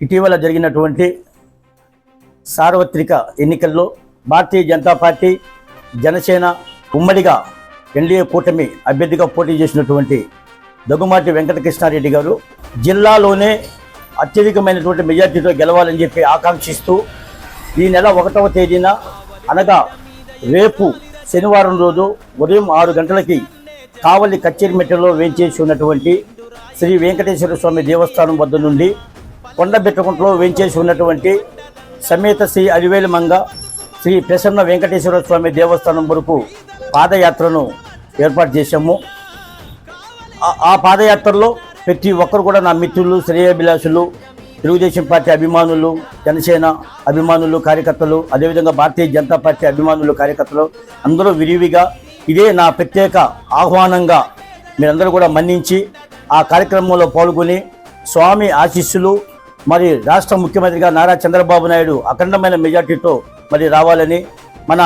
ఇటీవల జరిగినటువంటి సార్వత్రిక ఎన్నికల్లో భారతీయ జనతా పార్టీ, జనసేన ఉమ్మడిగా ఎన్డీఏ కూటమి అభ్యర్థిగా పోటీ చేసినటువంటి దగ్గుమాటి వెంకటకృష్ణారెడ్డి గారు జిల్లాలోనే అత్యధికమైనటువంటి మెజార్టీతో గెలవాలని చెప్పి ఆకాంక్షిస్తూ ఈ నెల 1వ తేదీన అనగా రేపు శనివారం రోజు ఉదయం 6 గంటలకి కావలి కచ్చేరిమెట్టలో వేంచేసి ఉన్నటువంటి శ్రీ వెంకటేశ్వర స్వామి దేవస్థానం వద్ద నుండి కొండబెట్టకుంటలో వేంచేసి ఉన్నటువంటి సమేత శ్రీ అలివేలు మంగ శ్రీ ప్రసన్న వెంకటేశ్వర స్వామి దేవస్థానం వరకు పాదయాత్రను ఏర్పాటు చేశాము. ఆ పాదయాత్రలో ప్రతి ఒక్కరు కూడా నా మిత్రులు, శ్రేయోభిలాషులు, తెలుగుదేశం పార్టీ అభిమానులు, జనసేన అభిమానులు, కార్యకర్తలు, అదేవిధంగా భారతీయ జనతా పార్టీ అభిమానులు, కార్యకర్తలు అందరూ విరివిగా ఇదే నా ప్రత్యేక ఆహ్వానంగా మీరందరూ కూడా మన్నించి ఆ కార్యక్రమంలో పాల్గొని స్వామి ఆశీస్సులు మరి రాష్ట్ర ముఖ్యమంత్రిగా నారా చంద్రబాబు నాయుడు అఖండమైన మెజార్టీతో మరి రావాలని, మన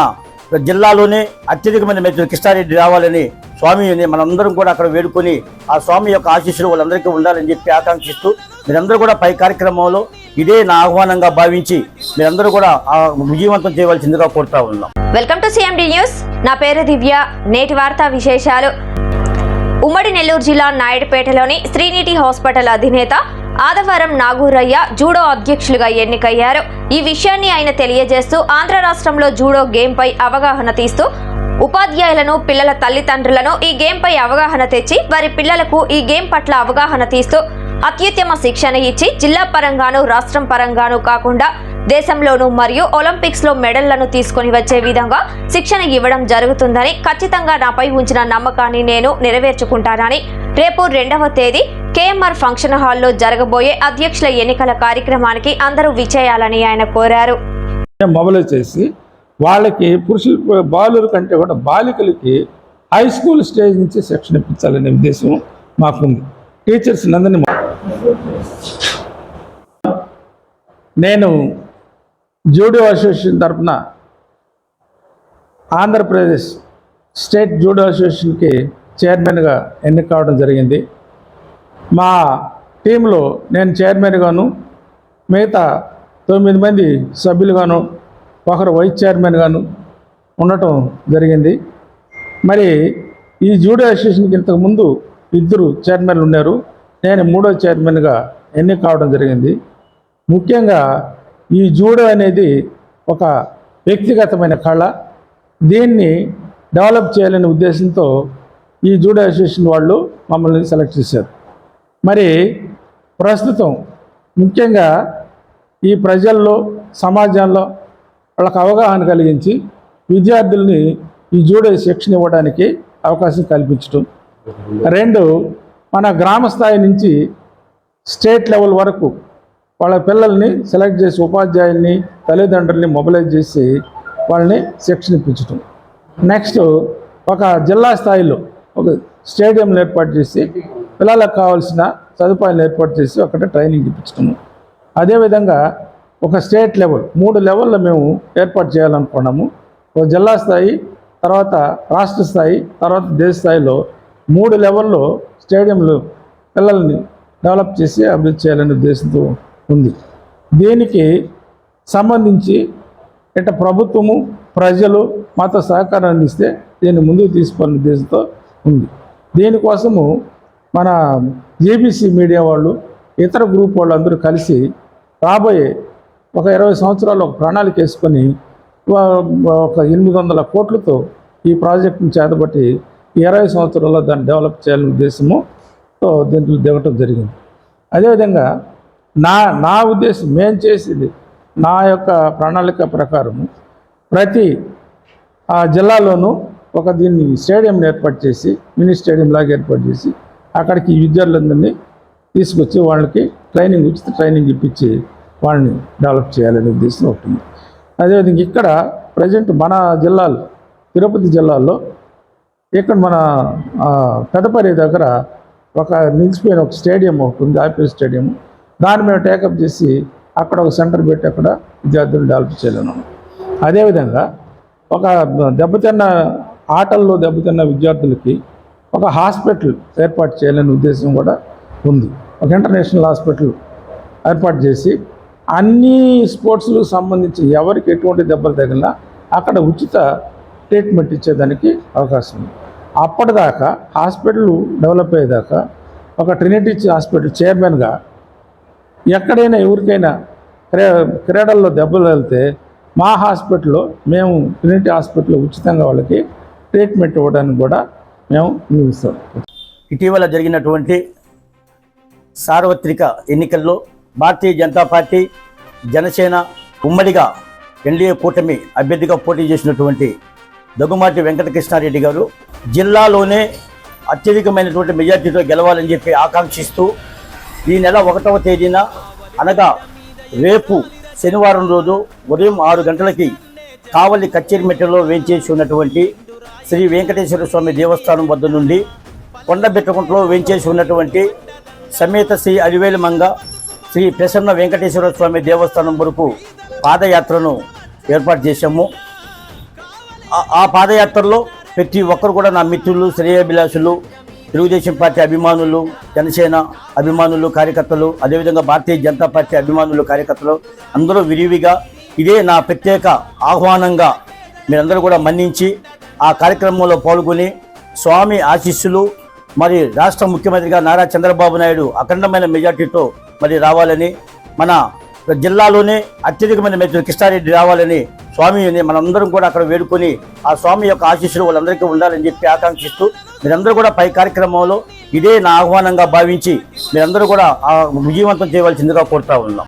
జిల్లాలోనే అత్యధికమైన మెజార్టీ కృష్ణారెడ్డి రావాలని స్వామిని మనందరం కూడా అక్కడ వేడుకొని ఆ స్వామి యొక్క ఆశీస్సులు వాళ్ళందరికీ ఉండాలని చెప్పి ఆకాంక్షిస్తూ మీరందరూ కూడా పై కార్యక్రమంలో ఇదే నా ఆహ్వానంగా భావించి మీరందరూ కూడా విజయవంతం చేయవలసిందిగా కోరుతా ఉన్నాం. Welcome to CMD news. నా పేరు దివ్య. నేటి వార్తా విశేషాలు. ఉమ్మడి నెల్లూరు జిల్లా నాయుడుపేటలోని శ్రీనిధి హాస్పిటల్ అధినేత ఆదవరం నాగూరయ్య జూడో అధ్యక్షులుగా ఎన్నికయ్యారు. ఈ విషయాన్ని ఆయన తెలియజేస్తూ ఆంధ్ర రాష్ట్రంలో జూడో గేమ్పై అవగాహన తీస్తూ ఉపాధ్యాయులను, పిల్లల తల్లిదండ్రులను ఈ గేమ్పై అవగాహన తెచ్చి వారి పిల్లలకు ఈ గేమ్ పట్ల అవగాహన తీస్తూ అత్యుత్తమ శిక్షణ ఇచ్చి జిల్లా పరంగాను, రాష్ట్రం పరంగాను కాకుండా దేశంలోనూ మరియు ఒలింపిక్స్ లో మెడళ్లను తీసుకుని వచ్చే విధంగా శిక్షణ ఇవ్వడం జరుగుతుందని, ఖచ్చితంగా నాపై ఉంచిన నమ్మకాన్ని నేను నెరవేర్చుకుంటానని రేపు 2వ తేదీ కేఎంఆర్ ఫంక్షన్ హాల్లో జరగబోయే అధ్యక్షుల ఎన్నికల కార్యక్రమానికి అందరూ విచ్చేయాలని ఆయన కోరారు. మొబైలైజ్ చేసి వాళ్ళకి పురుషుల బాలుల కంటే కూడా బాలికలకి హై స్కూల్ స్టేజ్ నుంచి శిక్షణ ఇప్పించాలనే ఉద్దేశం మాకుంది. టీచర్స్ నందని నేను జూడో అసోసియేషన్ తరఫున ఆంధ్రప్రదేశ్ స్టేట్ జూడో అసోసియేషన్కి చైర్మన్గా ఎన్నిక కావడం జరిగింది. మా టీంలో నేను చైర్మన్గాను, మిగతా 9 మంది సభ్యులుగాను, ఒకరు వైస్ చైర్మన్గాను ఉండటం జరిగింది. మరి ఈ జూడో అసోసియేషన్కి ఇంతకుముందు 2 చైర్మన్లు ఉన్నారు. నేను 3వ చైర్మన్గా ఎన్నిక కావడం జరిగింది. ముఖ్యంగా ఈ జూడో అనేది ఒక వ్యక్తిగతమైన కళ. దీన్ని డెవలప్ చేయాలనే ఉద్దేశంతో ఈ జూడో అసోసియేషన్ వాళ్ళు మమ్మల్ని సెలెక్ట్ చేశారు. మరి ప్రస్తుతం ముఖ్యంగా ఈ ప్రజల్లో, సమాజంలో వాళ్ళకు అవగాహన కలిగించి విద్యార్థుల్ని ఈ జూడో శిక్షణ ఇవ్వడానికి అవకాశం కల్పించడం. 2, మన గ్రామ స్థాయి నుంచి స్టేట్ లెవెల్ వరకు వాళ్ళ పిల్లల్ని సెలెక్ట్ చేసి ఉపాధ్యాయుల్ని, తల్లిదండ్రుల్ని మొబిలైజ్ చేసి వాళ్ళని శిక్షణ ఇప్పించడం. నెక్స్ట్ ఒక జిల్లా స్థాయిలో ఒక స్టేడియంలు ఏర్పాటు చేసి పిల్లలకు కావాల్సిన సదుపాయాలు ఏర్పాటు చేసి అక్కడ ట్రైనింగ్ ఇప్పించడం. అదేవిధంగా ఒక స్టేట్ లెవెల్ 3 లెవెల్లో మేము ఏర్పాటు చేయాలనుకున్నాము. ఒక జిల్లా స్థాయి, తర్వాత రాష్ట్ర స్థాయి, తర్వాత దేశ స్థాయిలో 3 లెవెల్లో స్టేడియంలు పిల్లల్ని డెవలప్ చేసి అభివృద్ధి చేయాలనే ఉద్దేశంతో ఉంది. దీనికి సంబంధించి ఇట ప్రభుత్వము, ప్రజలు మాతో సహకారం అందిస్తే దీన్ని ముందుకు తీసుకోవాలనే ఉద్దేశంతో ఉంది. దీనికోసము మన జేబీసీ మీడియా వాళ్ళు, ఇతర గ్రూప్ వాళ్ళు అందరూ కలిసి రాబోయే ఒక 20 సంవత్సరాలు ఒక ప్రణాళిక వేసుకొని ఒక 800 కోట్లతో ఈ ప్రాజెక్టును చేతబట్టి ఈ 20 సంవత్సరాల్లో దాన్ని డెవలప్ చేయాలనే ఉద్దేశముతో దీంట్లో దిగటం జరిగింది. అదేవిధంగా నా ఉద్దేశం, మేము చేసేది నా యొక్క ప్రణాళిక ప్రకారము ప్రతి జిల్లాలోనూ ఒక దీన్ని స్టేడియం ఏర్పాటు చేసి, మినీ స్టేడియం లాగా ఏర్పాటు చేసి అక్కడికి విద్యార్థులందరినీ తీసుకొచ్చి వాళ్ళకి ట్రైనింగ్ ఇప్పించి వాళ్ళని డెవలప్ చేయాలనే ఉద్దేశం ఉంటుంది. అదేవిధంగా ఇక్కడ ప్రజెంట్ మన జిల్లాలో, తిరుపతి జిల్లాలో ఇక్కడ మన పెదపరి దగ్గర ఒక నిలిచిపోయిన ఒక స్టేడియం ఒకటి ఉంది, ఐపీఎల్ స్టేడియం. దాన్ని మేము టేకప్ చేసి అక్కడ ఒక సెంటర్ పెట్టి అక్కడ విద్యార్థులు డెవలప్ చేయలేను. అదేవిధంగా ఒక ఆటల్లో దెబ్బతిన్న విద్యార్థులకి ఒక హాస్పిటల్ ఏర్పాటు చేయాలనే ఉద్దేశం కూడా ఉంది. ఒక ఇంటర్నేషనల్ హాస్పిటల్ ఏర్పాటు చేసి అన్ని స్పోర్ట్స్లకు సంబంధించి ఎవరికి ఎటువంటి దెబ్బలు తగిలినా అక్కడ ఉచిత ట్రీట్మెంట్ ఇచ్చేదానికి అవకాశం ఉంది. అప్పటిదాకా హాస్పిటల్ డెవలప్ అయ్యేదాకా ఒక ట్రినిటీ హాస్పిటల్ చైర్మన్గా ఎక్కడైనా ఎవరికైనా క్రీడల్లో దెబ్బలు వెళ్తే మా హాస్పిటల్లో మేము ట్రినిటీ హాస్పిటల్లో ఉచితంగా వాళ్ళకి ట్రీట్మెంట్ ఇవ్వడానికి కూడా మేము నిలుస్తాం. ఇటీవల జరిగినటువంటి సార్వత్రిక ఎన్నికల్లో భారతీయ జనతా పార్టీ జనసేన ఉమ్మడిగా ఎన్డీఏ కూటమి అభ్యర్థిగా పోటీ చేసినటువంటి దగ్గుమాటి వెంకటకృష్ణారెడ్డి గారు జిల్లాలోనే అత్యధికమైనటువంటి మెజార్టీతో గెలవాలని చెప్పి ఆకాంక్షిస్తూ ఈ నెల 1వ తేదీన అనగా రేపు శనివారం రోజు ఉదయం 6 గంటలకి కావలి కచ్చేరిమెట్టలో వేంచేసి ఉన్నటువంటి శ్రీ వెంకటేశ్వర స్వామి దేవస్థానం వద్ద నుండి కొండబెట్టకుంటలో వేంచేసి ఉన్నటువంటి సమేత శ్రీ అలివేలు మంగ శ్రీ ప్రసన్న వెంకటేశ్వర స్వామి దేవస్థానం వరకు పాదయాత్రను ఏర్పాటు చేశాము. ఆ పాదయాత్రలో ప్రతి ఒక్కరు కూడా నా మిత్రులు, శ్రేయోభిలాషులు, తెలుగుదేశం పార్టీ అభిమానులు, జనసేన అభిమానులు, కార్యకర్తలు, అదేవిధంగా భారతీయ జనతా పార్టీ అభిమానులు, కార్యకర్తలు అందరూ విరివిగా ఇదే నా ప్రత్యేక ఆహ్వానంగా మీరందరూ కూడా మన్నించి ఆ కార్యక్రమంలో పాల్గొని స్వామి ఆశీస్సులు మరి రాష్ట్ర ముఖ్యమంత్రిగా నారా చంద్రబాబు నాయుడు అఖండమైన మెజార్టీతో మరి రావాలని, మన జిల్లాలోనే అత్యధికమైన మెజార్టీ కృష్ణారెడ్డి రావాలని స్వామిని మనందరం కూడా అక్కడ వేడుకొని ఆ స్వామి యొక్క ఆశీస్సులు వాళ్ళందరికీ ఉండాలని చెప్పి ఆకాంక్షిస్తూ మీరందరూ కూడా పై కార్యక్రమంలో ఇదే నా ఆహ్వానంగా భావించి మీరందరూ కూడా విజయవంతం చేయవలసిందిగా కోరుతా ఉన్నాం.